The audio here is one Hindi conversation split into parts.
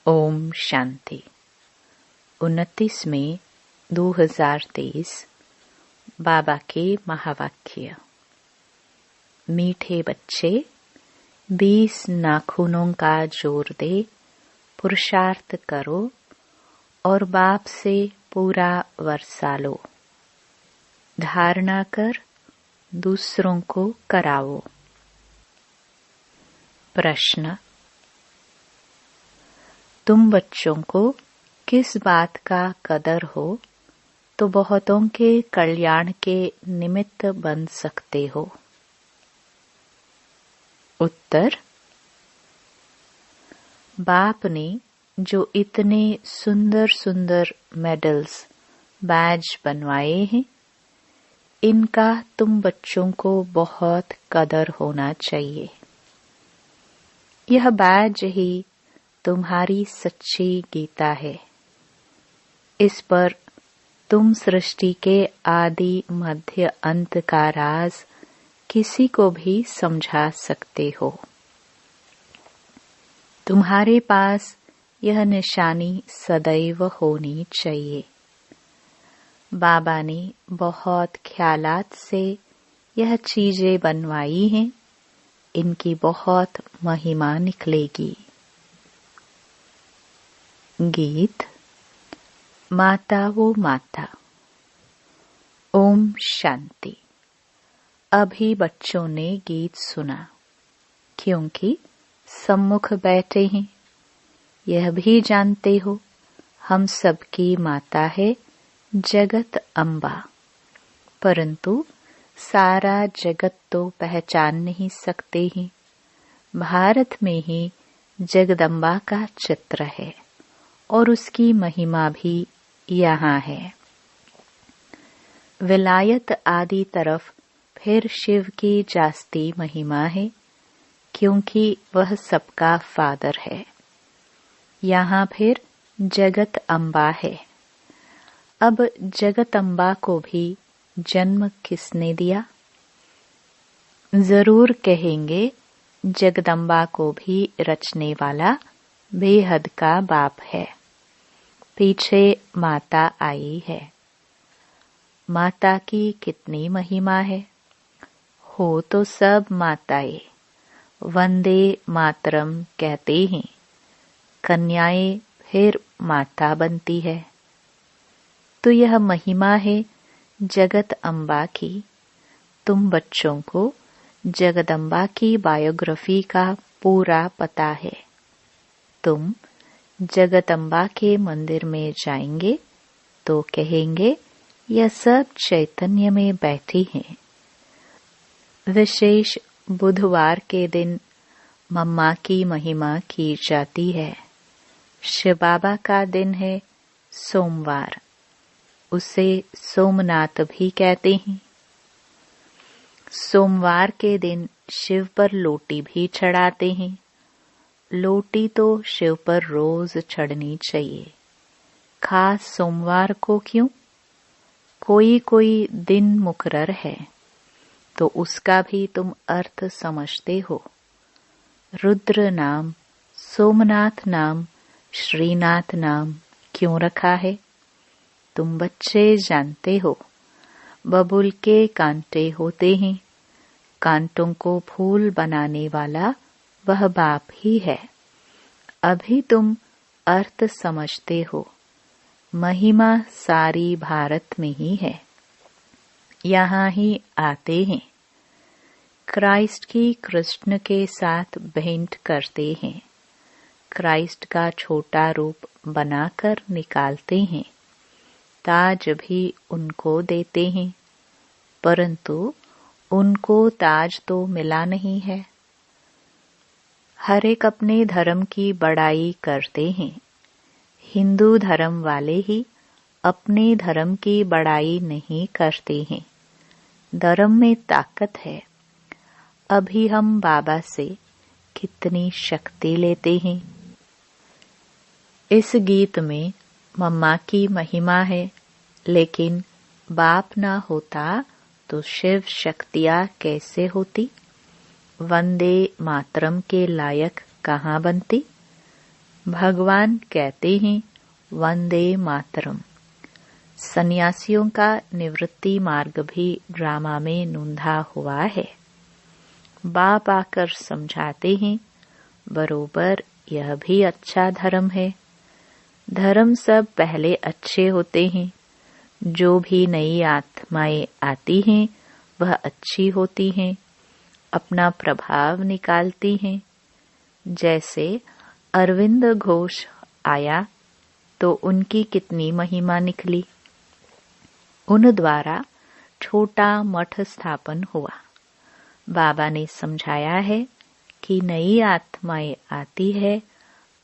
ओम शांति। 29 मई 2023 बाबा के महावाक्य। मीठे बच्चे, 20 नाखूनों का जोर दे पुरुषार्थ करो और बाप से पूरा वर्षा लो। धारणा कर दूसरों को कराओ। प्रश्न: तुम बच्चों को किस बात का कदर हो तो बहुतों के कल्याण के निमित्त बन सकते हो? उत्तर: बाप ने जो इतने सुंदर सुंदर मेडल्स, बैज बनवाए हैं, इनका तुम बच्चों को बहुत कदर होना चाहिए। यह बैज ही तुम्हारी सच्ची गीता है। इस पर तुम सृष्टि के आदि मध्य अंत का राज किसी को भी समझा सकते हो। तुम्हारे पास यह निशानी सदैव होनी चाहिए। बाबा ने बहुत ख्यालात से यह चीजें बनवाई हैं, इनकी बहुत महिमा निकलेगी। गीत माता वो माता। ओम शांति। अभी बच्चों ने गीत सुना क्योंकि सम्मुख बैठे हैं। यह भी जानते हो हम सबकी माता है जगत अम्बा, परंतु सारा जगत तो पहचान नहीं सकते हैं। भारत में ही जगदम्बा का चित्र है और उसकी महिमा भी यहाँ है। विलायत आदि तरफ फिर शिव की जास्ती महिमा है क्योंकि वह सबका फादर है। यहाँ फिर जगत अम्बा है। अब जगत अम्बा को भी जन्म किसने दिया? जरूर कहेंगे जगदम्बा को भी रचने वाला बेहद का बाप है। पीछे माता आई है। माता की कितनी महिमा है। हो तो सब माताएं वंदे मातरम कहते हैं। कन्याएं फिर माता बनती है। तो यह महिमा है जगत अम्बा की। तुम बच्चों को जगदम्बा की बायोग्राफी का पूरा पता है। तुम जगदम्बा के मंदिर में जाएंगे तो कहेंगे यह सब चैतन्य में बैठी हैं। विशेष बुधवार के दिन मम्मा की महिमा की जाती है। शिव बाबा का दिन है सोमवार। उसे सोमनाथ भी कहते हैं। सोमवार के दिन शिव पर लोटी भी चढ़ाते हैं। लोटी तो शिव पर रोज चढ़नी चाहिए। खास सोमवार को क्यों? कोई कोई दिन मुकर्रर है तो उसका भी तुम अर्थ समझते हो। रुद्र नाम, सोमनाथ नाम, श्रीनाथ नाम क्यों रखा है? तुम बच्चे जानते हो। बबुल के कांटे होते हैं। कांटों को फूल बनाने वाला वह बाप ही है। अभी तुम अर्थ समझते हो। महिमा सारी भारत में ही है। यहाँ ही आते हैं। क्राइस्ट की कृष्ण के साथ भेंट करते हैं। क्राइस्ट का छोटा रूप बनाकर निकालते हैं। ताज भी उनको देते हैं, परंतु उनको ताज तो मिला नहीं है। हर एक अपने धर्म की बड़ाई करते हैं। हिंदू धर्म वाले ही अपने धर्म की बड़ाई नहीं करते हैं। धर्म में ताकत है। अभी हम बाबा से कितनी शक्ति लेते हैं। इस गीत में मम्मा की महिमा है, लेकिन बाप ना होता तो शिव शक्तियाँ कैसे होती? वंदे मातरम के लायक कहाँ बनती? भगवान कहते हैं वंदे मातरम। सन्यासियों का निवृत्ति मार्ग भी ड्रामा में नूंधा हुआ है। बाप आकर समझाते हैं बरोबर यह भी अच्छा धर्म है। धर्म सब पहले अच्छे होते हैं। जो भी नई आत्माएं आती हैं वह अच्छी होती हैं, अपना प्रभाव निकालती हैं। जैसे अरविंद घोष आया तो उनकी कितनी महिमा निकली। उन द्वारा छोटा मठ स्थापन हुआ। बाबा ने समझाया है कि नई आत्माएं आती है,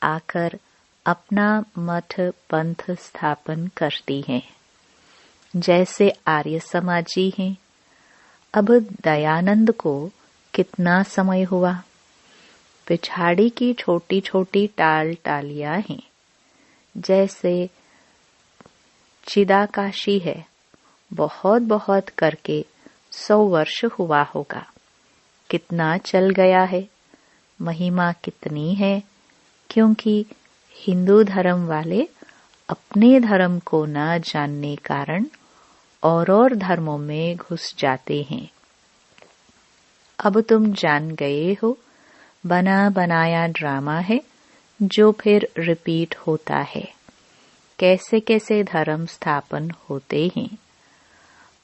आकर अपना मठ पंथ स्थापन करती हैं। जैसे आर्य समाजी हैं। अब दयानंद को कितना समय हुआ। पिछाड़ी की छोटी छोटी टाल टालियां हैं। जैसे चिदाकाशी है, बहुत बहुत करके 100 वर्ष हुआ होगा। कितना चल गया है, महिमा कितनी है। क्योंकि हिंदू धर्म वाले अपने धर्म को न जानने कारण और धर्मों में घुस जाते हैं। अब तुम जान गए हो, बना बनाया ड्रामा है जो फिर रिपीट होता है। कैसे कैसे धर्म स्थापन होते हैं।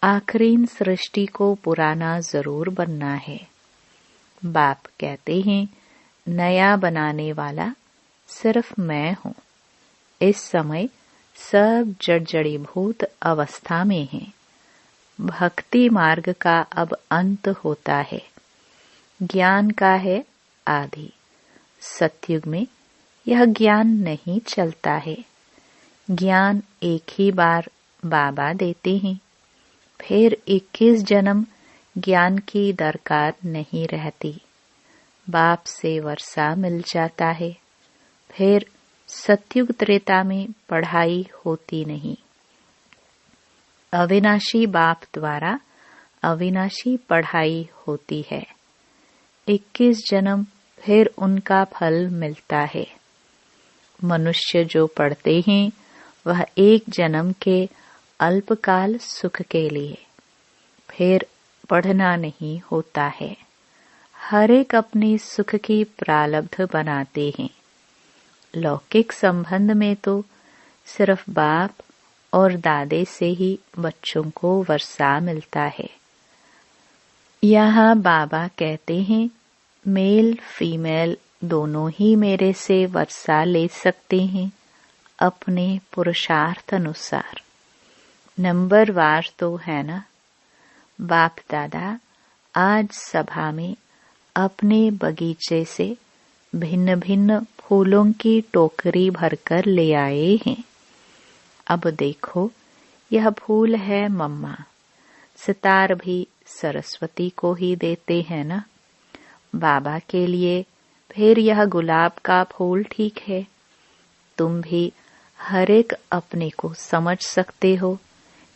आखिरी सृष्टि को पुराना जरूर बनना है। बाप कहते हैं नया बनाने वाला सिर्फ मैं हूँ। इस समय सब जड़जड़ीभूत अवस्था में है। भक्ति मार्ग का अब अंत होता है। ज्ञान का है आदि। सतयुग में यह ज्ञान नहीं चलता है। ज्ञान एक ही बार बाबा देते हैं। फिर 21 जन्म ज्ञान की दरकार नहीं रहती। बाप से वर्षा मिल जाता है। फिर सतयुग त्रेता में पढ़ाई होती नहीं। अविनाशी बाप द्वारा अविनाशी पढ़ाई होती है। 21 जन्म फिर उनका फल मिलता है। मनुष्य जो पढ़ते हैं वह एक जन्म के अल्पकाल सुख के लिए, फिर पढ़ना नहीं होता है। हर एक अपने सुख की प्रारब्ध बनाते हैं। लौकिक संबंध में तो सिर्फ बाप और दादे से ही बच्चों को वर्षा मिलता है। यहाँ बाबा कहते हैं मेल फीमेल दोनों ही मेरे से वर्षा ले सकते हैं अपने पुरुषार्थ अनुसार। नंबरवार तो है ना। बाप दादा आज सभा में अपने बगीचे से भिन्न भिन्न फूलों की टोकरी भरकर ले आए हैं। अब देखो यह फूल है मम्मा। सितार भी सरस्वती को ही देते हैं ना। बाबा के लिए फिर यह गुलाब का फूल ठीक है। तुम भी हर एक अपने को समझ सकते हो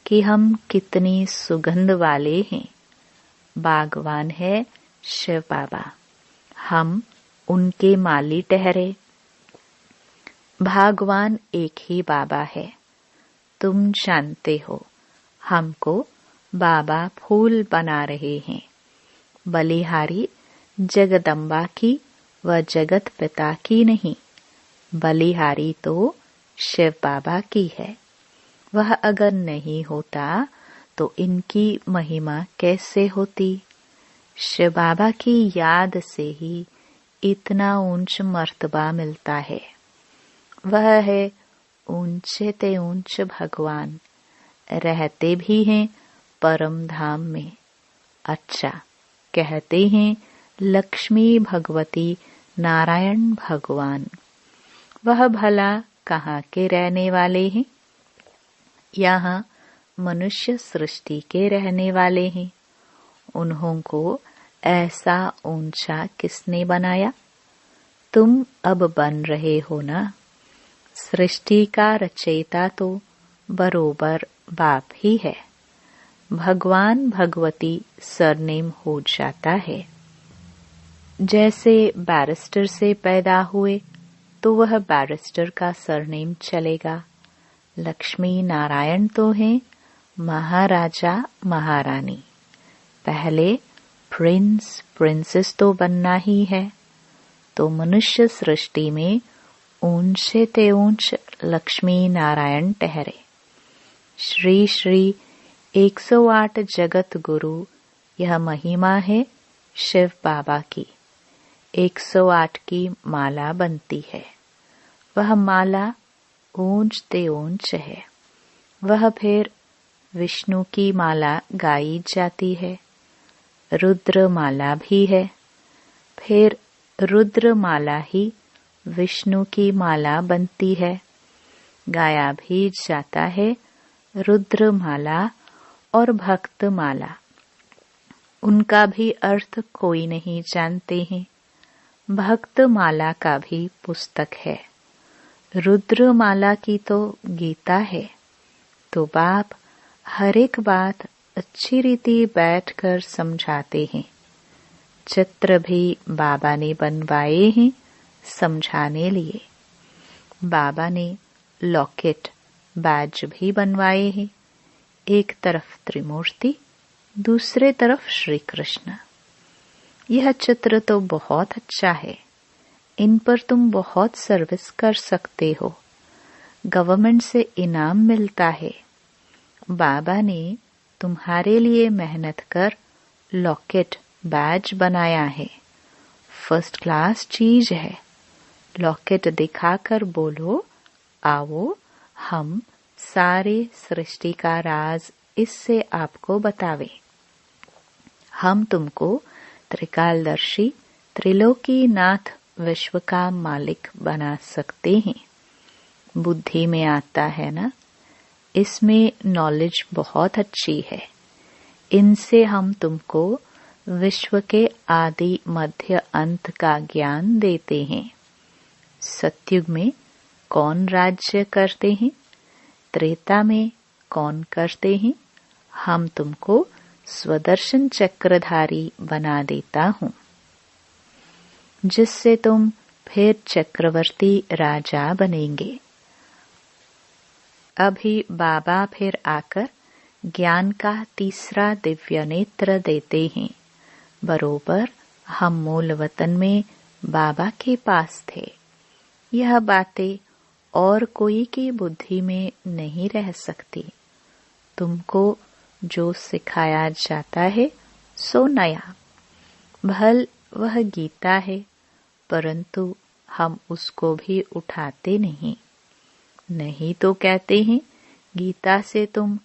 कि हम कितनी सुगंध वाले हैं। बागवान है शिव बाबा, हम उनके माली ठहरे। भगवान एक ही बाबा है। तुम जानते हो हमको बाबा फूल बना रहे हैं। बलिहारी जगदम्बा की व जगत पिता की नहीं, बलिहारी तो शिव बाबा की है। वह अगर नहीं होता तो इनकी महिमा कैसे होती। शिव बाबा की याद से ही इतना ऊंच मर्तबा मिलता है। वह है ऊंचे ते ऊंच भगवान, रहते भी हैं परम धाम में। अच्छा कहते हैं लक्ष्मी भगवती नारायण भगवान। वह भला कहाँ के रहने वाले हैं। यहाँ मनुष्य सृष्टि के रहने वाले हैं। उन्हों को ऐसा ऊंचा किसने बनाया। तुम अब बन रहे हो ना। सृष्टि का रचयिता तो बरोबर बाप ही है। भगवान भगवती सरनेम हो जाता है। जैसे बैरिस्टर से पैदा हुए तो वह बैरिस्टर का सरनेम चलेगा। लक्ष्मी नारायण तो हैं महाराजा महारानी। पहले प्रिंस प्रिंसेस तो बनना ही है। तो मनुष्य सृष्टि में ऊंचे ते ऊंच लक्ष्मी नारायण ठहरे। श्री श्री 108 जगत गुरु, यह महिमा है शिव बाबा की। 108 की माला बनती है। वह माला ऊंच ते ऊंच है। वह फिर विष्णु की माला गाई जाती है। रुद्र माला भी है। फिर रुद्र माला ही विष्णु की माला बनती है। गाया भी जाता है रुद्र माला और भक्त माला। उनका भी अर्थ कोई नहीं जानते हैं। भक्त माला का भी पुस्तक है। रुद्र माला की तो गीता है। तो बाप हर एक बात अच्छी रीति बैठकर समझाते हैं। चित्र भी बाबा ने बनवाए हैं समझाने लिए। बाबा ने लॉकेट बैज भी बनवाए हैं। एक तरफ त्रिमूर्ति, दूसरे तरफ श्री कृष्ण। यह चित्र तो बहुत अच्छा है। इन पर तुम बहुत सर्विस कर सकते हो। गवर्नमेंट से इनाम मिलता है। बाबा ने तुम्हारे लिए मेहनत कर लॉकेट बैज बनाया है। फर्स्ट क्लास चीज है। लॉकेट दिखाकर बोलो, आओ हम सारे सृष्टि का राज इससे आपको बतावे। हम तुमको त्रिकालदर्शी त्रिलोकी नाथ विश्व का मालिक बना सकते हैं। बुद्धि में आता है ना। इसमें नॉलेज बहुत अच्छी है। इनसे हम तुमको विश्व के आदि मध्य अंत का ज्ञान देते हैं। सतयुग में कौन राज्य करते हैं, त्रेता में कौन करते हैं, हम तुमको स्वदर्शन चक्रधारी बना देता हूँ, जिससे तुम फिर चक्रवर्ती राजा बनेंगे। अभी बाबा फिर आकर ज्ञान का तीसरा दिव्य नेत्र देते हैं। बरोबर हम मूल वतन में बाबा के पास थे। यह बातें और कोई की बुद्धि में नहीं रह सकती। तुमको जो सिखाया जाता है सो नया। भल वह गीता है, परंतु हम उसको भी उठाते नहीं। नहीं तो कहते हैं गीता से तुम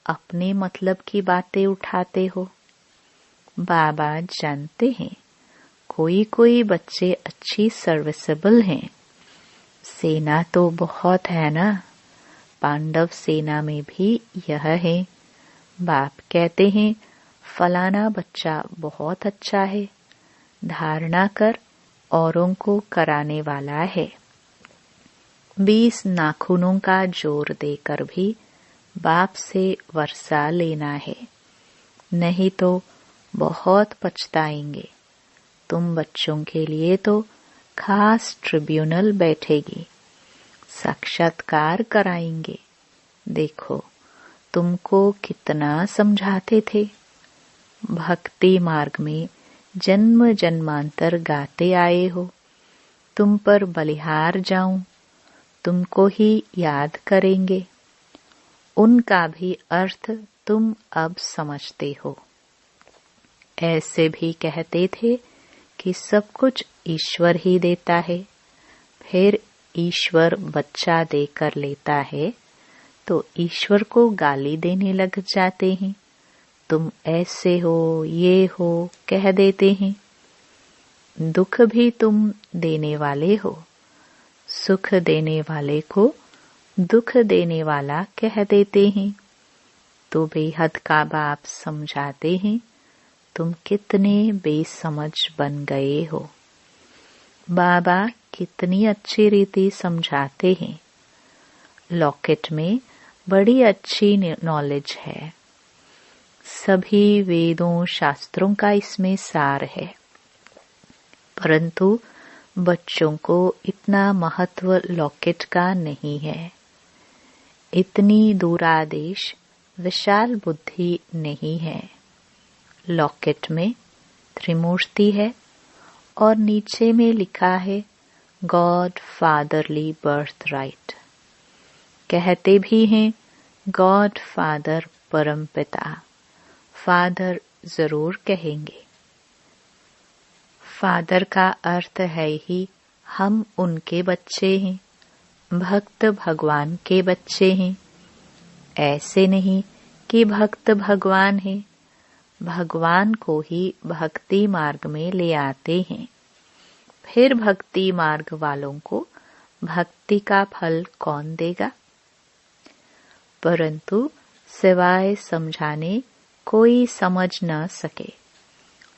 अपने मतलब की बातें उठाते हो। बाबा जानते हैं कोई कोई बच्चे अच्छी सर्विसेबल हैं। सेना तो बहुत है ना। पांडव सेना में भी यह है। बाप कहते हैं फलाना बच्चा बहुत अच्छा है, धारणा कर औरों को कराने वाला है। 20 नाखूनों का जोर देकर भी बाप से वर्षा लेना है, नहीं तो बहुत पछताएंगे। तुम बच्चों के लिए तो खास ट्रिब्यूनल बैठेगी, साक्षात्कार कराएंगे। देखो तुमको कितना समझाते थे। भक्ति मार्ग में जन्म जन्मांतर गाते आए हो। तुम पर बलिहार जाऊं, तुमको ही याद करेंगे। उनका भी अर्थ तुम अब समझते हो। ऐसे भी कहते थे कि सब कुछ ईश्वर ही देता है, फिर ईश्वर बच्चा देकर लेता है तो ईश्वर को गाली देने लग जाते हैं। तुम ऐसे हो, ये हो कह देते हैं। दुख भी तुम देने वाले हो। सुख देने वाले को दुख देने वाला कह देते हैं। तो बेहद का बाप समझाते हैं तुम कितने बेसमझ बन गए हो। बाबा कितनी अच्छी रीति समझाते हैं। लॉकेट में बड़ी अच्छी नॉलेज है। सभी वेदों शास्त्रों का इसमें सार है, परंतु बच्चों को इतना महत्व लॉकेट का नहीं है। इतनी दूरादेश विशाल बुद्धि नहीं है। लॉकेट में त्रिमूर्ति है और नीचे में लिखा है गॉड फादरली बर्थ राइट। कहते भी हैं गॉड फादर परम पिता। फादर जरूर कहेंगे। फादर का अर्थ है ही हम उनके बच्चे हैं, भक्त भगवान के बच्चे हैं। ऐसे नहीं कि भक्त भगवान हैं, भगवान को ही भक्ति मार्ग में ले आते हैं। फिर भक्ति मार्ग वालों को भक्ति का फल कौन देगा? परंतु सिवाय समझाने कोई समझ न सके।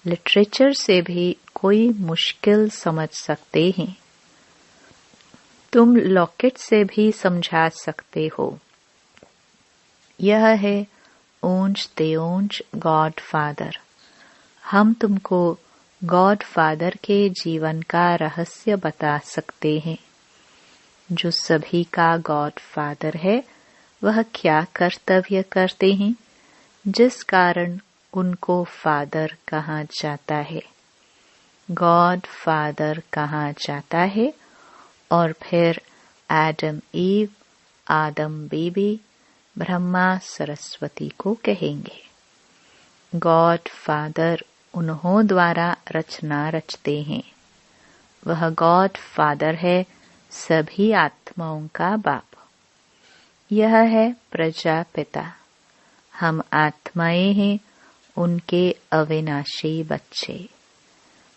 लिटरेचर से भी कोई मुश्किल समझ सकते हैं। तुम लॉकेट से भी समझा सकते हो। यह है ऊंच ते ऊंच गॉड फादर। हम तुमको गॉड फादर के जीवन का रहस्य बता सकते हैं। जो सभी का गॉड फादर है वह क्या कर्तव्य करते हैं जिस कारण उनको फादर कहा जाता है, गॉड फादर कहा जाता है। और फिर एडम ईव, आदम बेबी, ब्रह्मा सरस्वती को कहेंगे। गॉड फादर उन्हों द्वारा रचना रचते हैं। वह गॉड फादर है सभी आत्माओं का बाप। यह है प्रजापिता। हम आत्माएं हैं उनके अविनाशी बच्चे।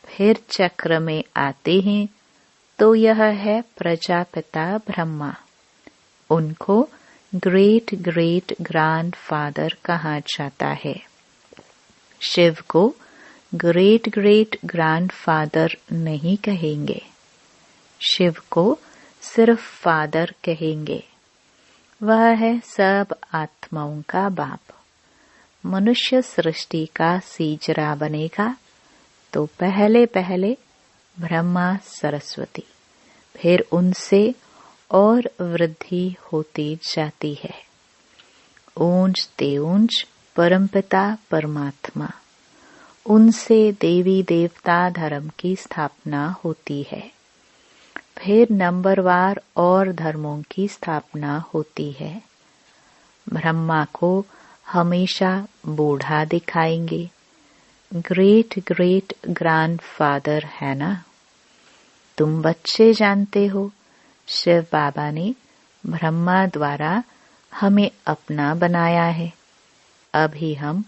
फिर चक्र में आते हैं तो यह है प्रजापिता ब्रह्मा। उनको ग्रेट ग्रेट ग्रैंड फादर कहा जाता है। शिव को ग्रेट ग्रेट ग्रैंड फादर नहीं कहेंगे। शिव को सिर्फ फादर कहेंगे। वह है सब आत्माओं का बाप। मनुष्य सृष्टि का सीजरा बनेगा तो पहले पहले ब्रह्मा सरस्वती, फिर उनसे और वृद्धि होती जाती है। ऊंच ते ऊंच परमपिता परमात्मा, उनसे देवी देवता धर्म की स्थापना होती है। फिर नंबरवार और धर्मों की स्थापना होती है। ब्रह्मा को हमेशा बूढ़ा दिखाएंगे। ग्रेट ग्रेट ग्रैंड फादर है ना। तुम बच्चे जानते हो शिव बाबा ने ब्रह्मा द्वारा हमें अपना बनाया है। अभी हम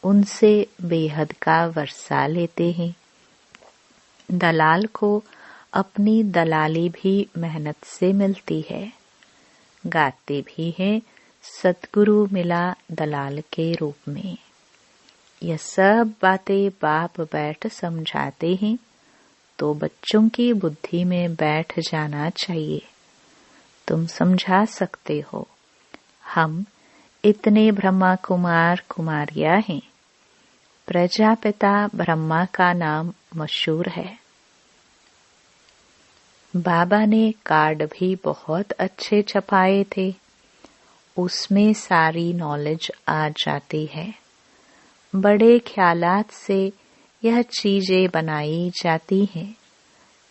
उनसे बेहद का वर्षा लेते हैं। दलाल को अपनी दलाली भी मेहनत से मिलती है। गाते भी हैं सतगुरु मिला दलाल के रूप में। यह सब बातें बाप बैठ समझाते हैं तो बच्चों की बुद्धि में बैठ जाना चाहिए। तुम समझा सकते हो। हम इतने ब्रह्मा कुमार कुमारियां हैं। प्रजापिता ब्रह्मा का नाम मशहूर है। बाबा ने कार्ड भी बहुत अच्छे छपाए थे। उसमें सारी नॉलेज आ जाती है। बड़े ख्यालात से यह चीजें बनाई जाती हैं,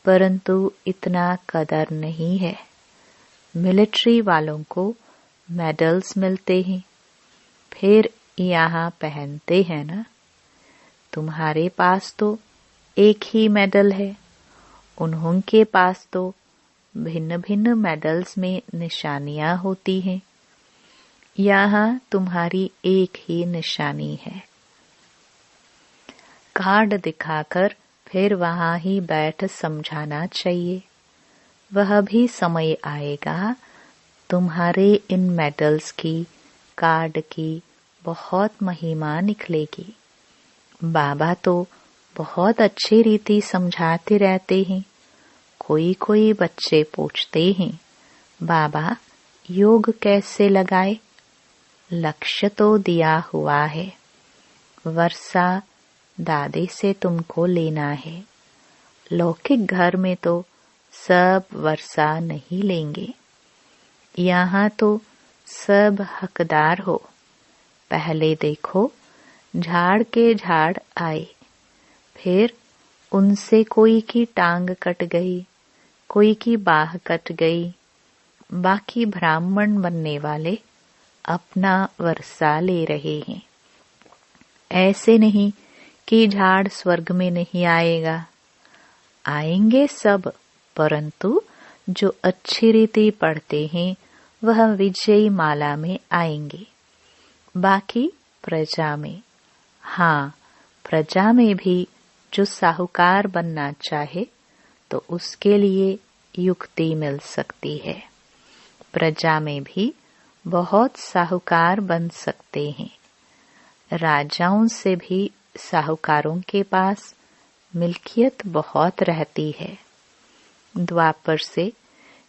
परंतु इतना कदर नहीं है। मिलिट्री वालों को मेडल्स मिलते हैं, फिर यहाँ पहनते हैं ना। तुम्हारे पास तो एक ही मेडल है, उन्हों के पास तो भिन्न भिन्न मेडल्स में निशानियां होती हैं। यहाँ तुम्हारी एक ही निशानी है। कार्ड दिखाकर फिर वहां ही बैठ समझाना चाहिए। वह भी समय आएगा तुम्हारे इन मेडल्स की, कार्ड की बहुत महिमा निकलेगी। बाबा तो बहुत अच्छी रीति समझाते रहते हैं। कोई कोई बच्चे पूछते हैं, बाबा योग कैसे लगाए? लक्ष्य तो दिया हुआ है, वर्षा दादे से तुमको लेना है। लौकिक घर में तो सब वर्षा नहीं लेंगे। यहाँ तो सब हकदार हो। पहले देखो, झाड़ के झाड़ आए, फिर उनसे कोई की टांग कट गई, कोई की बाह कट गई। बाकी ब्राह्मण बनने वाले अपना वर्षा ले रहे हैं। ऐसे नहीं कि झाड़ स्वर्ग में नहीं आएगा, आएंगे सब, परंतु जो अच्छी रीति पढ़ते हैं वह विजयी माला में आएंगे। बाकी प्रजा में, हाँ, प्रजा में भी जो साहूकार बनना चाहे तो उसके लिए युक्ति मिल सकती है। प्रजा में भी बहुत साहूकार बन सकते हैं। राजाओं से भी साहूकारों के पास मिल्कियत बहुत रहती है। द्वापर से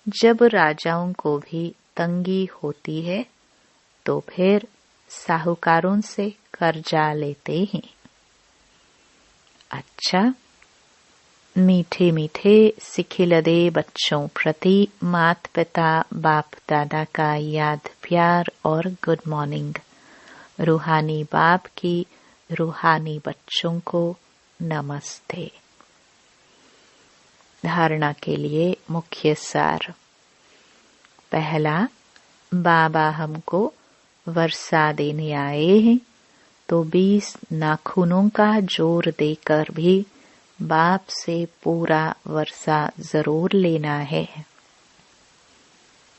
जब राजाओं को भी तंगी होती है तो फिर साहूकारों से कर्जा लेते हैं। अच्छा, मीठे मीठे सिखिलदे बच्चों प्रति मात पिता बाप दादा का याद प्यार और गुड मॉर्निंग। रूहानी बाप की रूहानी बच्चों को नमस्ते। धारणा के लिए मुख्य सार। पहला, बाबा हमको वर्षा देने आए हैं तो 20 नाखूनों का जोर देकर भी बाप से पूरा वर्षा जरूर लेना है।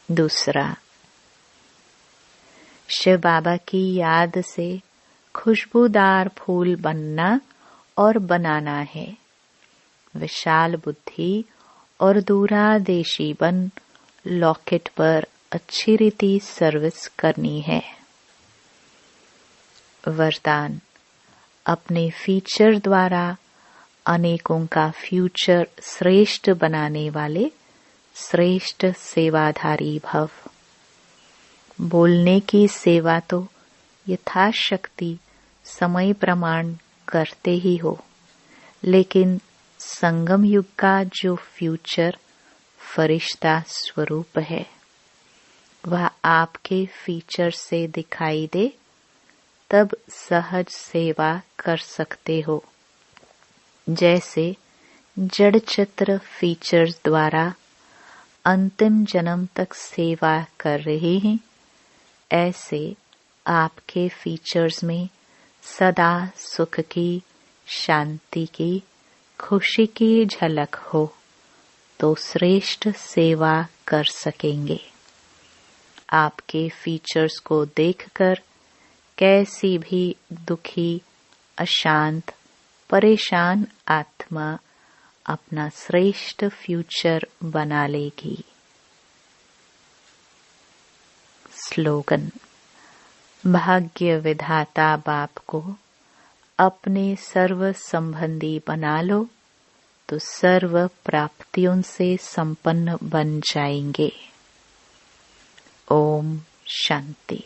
दूसरा, शिव बाबा की याद से खुशबूदार फूल बनना और बनाना है। विशाल बुद्धि और दूरादेशी बन लॉकेट पर अच्छी रीति सर्विस करनी है। वरदान, अपने फीचर द्वारा अनेकों का फ्यूचर श्रेष्ठ बनाने वाले श्रेष्ठ सेवाधारी भव। बोलने की सेवा तो यथाशक्ति समय प्रमाण करते ही हो, लेकिन संगम युग का जो फ्यूचर फरिश्ता स्वरूप है वह आपके फीचर से दिखाई दे तब सहज सेवा कर सकते हो। जैसे जड़ चित्र फीचर्स द्वारा अंतिम जन्म तक सेवा कर रहे हैं, ऐसे आपके फीचर्स में सदा सुख की, शांति की, खुशी की झलक हो तो श्रेष्ठ सेवा कर सकेंगे। आपके फीचर्स को देखकर कैसी भी दुखी, अशांत, परेशान आत्मा अपना श्रेष्ठ फ्यूचर बना लेगी। स्लोगन, भाग्य विधाता बाप को अपने सर्व संबंधी बना लो तो सर्व प्राप्तियों से संपन्न बन जाएंगे। ओम शांति।